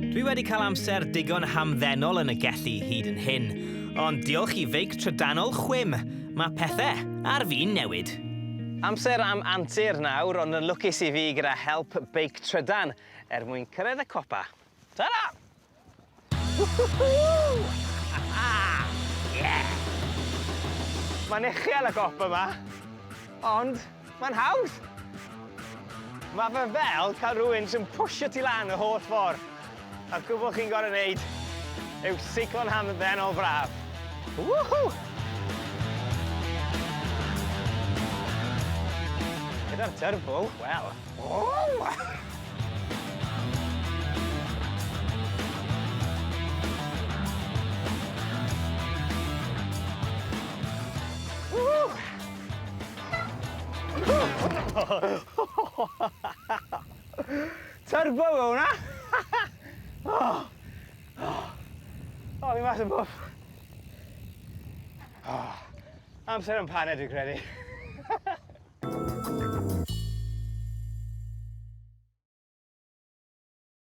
Dwi wedi cael amser digon hamddenol yn y Gelli hyd yn hyn, ond diolch i feic trydanol chwim, mae pethau ar fi'n newid. Amser am Antur nawr, ond yn lwcus i fi gyda help beic trydan mwyn cyrraedd y copa. Ta-da! Yeah! Mae'n uchel y copa yma, ond mae'n hawdd. Mae fe fel cael rhywun sy'n pwsho ti lan y holl ffordd. A'r gwbl chi'n gorau wneud yw seiclo'n hamddenol braf. Woohoo! Gyda'r Tyrbo, wel... Oh! Tyrbo yw hwnna! Fi mas yn bwff. Amser yn paned, dwi'n credu.